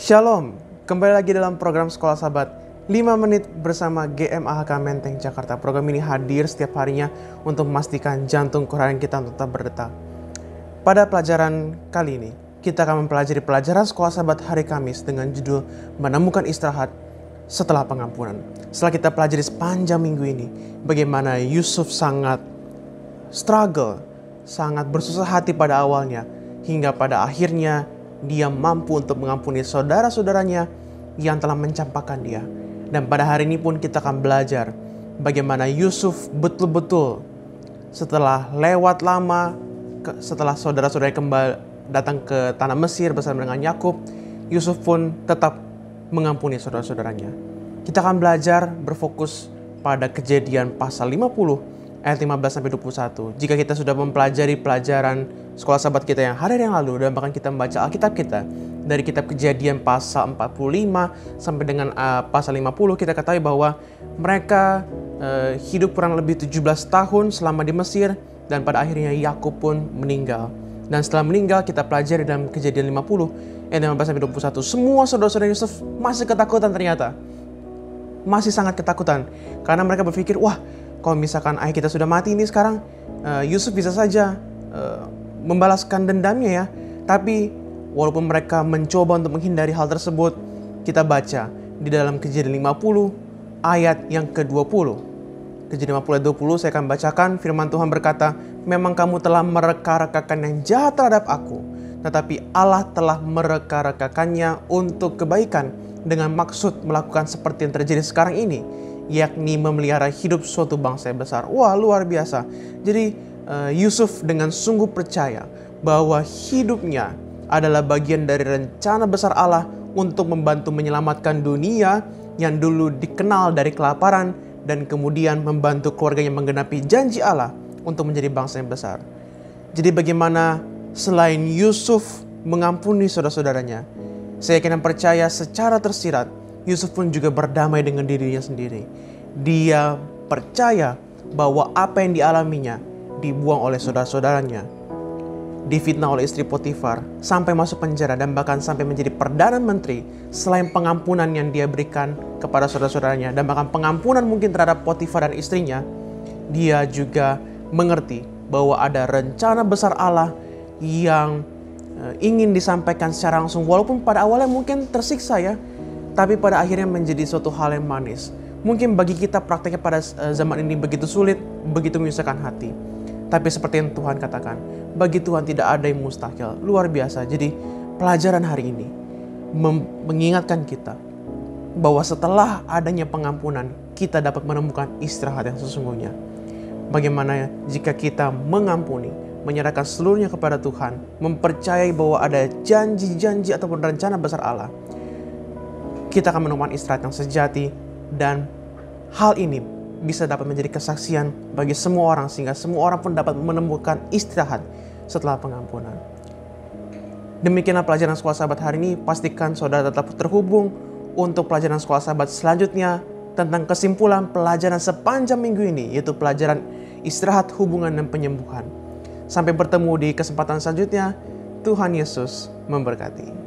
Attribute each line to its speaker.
Speaker 1: Shalom, kembali lagi dalam program Sekolah Sahabat 5 menit bersama GMAHK Menteng Jakarta. Program ini hadir setiap harinya untuk memastikan jantung keharian kita tetap berdetak. Pada pelajaran kali ini, kita akan mempelajari pelajaran Sekolah Sahabat hari Kamis dengan judul Menemukan Istirahat Setelah Pengampunan. Setelah kita pelajari sepanjang minggu ini, bagaimana Yusuf sangat struggle, sangat bersusah hati pada awalnya, hingga pada akhirnya dia mampu untuk mengampuni saudara-saudaranya yang telah mencampakkan dia. Dan pada hari ini pun kita akan belajar bagaimana Yusuf betul-betul setelah lewat lama, setelah saudara-saudara kembali datang ke tanah Mesir bersama dengan Yakub, Yusuf pun tetap mengampuni saudara-saudaranya. Kita akan belajar berfokus pada Kejadian pasal 50 ayat 15-21. Jika kita sudah mempelajari pelajaran Sekolah Sahabat kita yang hari yang lalu, dan bahkan kita membaca Alkitab kita dari kitab Kejadian pasal 45 sampai dengan pasal 50, kita ketahui bahwa mereka hidup kurang lebih 17 tahun selama di Mesir, dan pada akhirnya Yakub pun meninggal. Dan setelah meninggal, kita pelajari dalam Kejadian 50 ayat 15-21, semua saudara-saudara Yusuf masih ketakutan ternyata. Masih sangat ketakutan karena mereka berpikir, wah, kalau misalkan ayah kita sudah mati ini sekarang, Yusuf bisa saja membalaskan dendamnya ya. Tapi walaupun mereka mencoba untuk menghindari hal tersebut, kita baca di dalam Kejadian 50 ayat yang ke-20. Kejadian 50 ayat 20 saya akan bacakan. Firman Tuhan berkata, memang kamu telah mereka-rekakan yang jahat terhadap aku, tetapi Allah telah mereka-rekakannya untuk kebaikan, dengan maksud melakukan seperti yang terjadi sekarang ini, yakni memelihara hidup suatu bangsa yang besar. Wah, luar biasa. Jadi Yusuf dengan sungguh percaya bahwa hidupnya adalah bagian dari rencana besar Allah untuk membantu menyelamatkan dunia yang dulu dikenal dari kelaparan, dan kemudian membantu keluarganya menggenapi janji Allah untuk menjadi bangsa yang besar. Jadi bagaimana selain Yusuf mengampuni saudara-saudaranya, saya yakin dan percaya secara tersirat Yusuf pun juga berdamai dengan dirinya sendiri. Dia percaya bahwa apa yang dialaminya, dibuang oleh saudara-saudaranya, difitnah oleh istri Potifar, sampai masuk penjara, dan bahkan sampai menjadi Perdana Menteri, selain pengampunan yang dia berikan kepada saudara-saudaranya, dan bahkan pengampunan mungkin terhadap Potifar dan istrinya, dia juga mengerti bahwa ada rencana besar Allah yang ingin disampaikan secara langsung, walaupun pada awalnya mungkin tersiksa ya, tapi pada akhirnya menjadi suatu hal yang manis. Mungkin bagi kita prakteknya pada zaman ini begitu sulit, begitu menyusahkan hati. Tapi seperti yang Tuhan katakan, bagi Tuhan tidak ada yang mustahil. Luar biasa. Jadi pelajaran hari ini mengingatkan kita bahwa setelah adanya pengampunan, kita dapat menemukan istirahat yang sesungguhnya. Bagaimana jika kita mengampuni, menyerahkan seluruhnya kepada Tuhan, mempercayai bahwa ada janji-janji ataupun rencana besar Allah, kita akan menemukan istirahat yang sejati, dan hal ini bisa dapat menjadi kesaksian bagi semua orang, sehingga semua orang pun dapat menemukan istirahat setelah pengampunan. Demikianlah pelajaran Sekolah Sahabat hari ini. Pastikan saudara tetap terhubung untuk pelajaran Sekolah Sahabat selanjutnya tentang kesimpulan pelajaran sepanjang minggu ini, yaitu pelajaran istirahat, hubungan, dan penyembuhan. Sampai bertemu di kesempatan selanjutnya. Tuhan Yesus memberkati.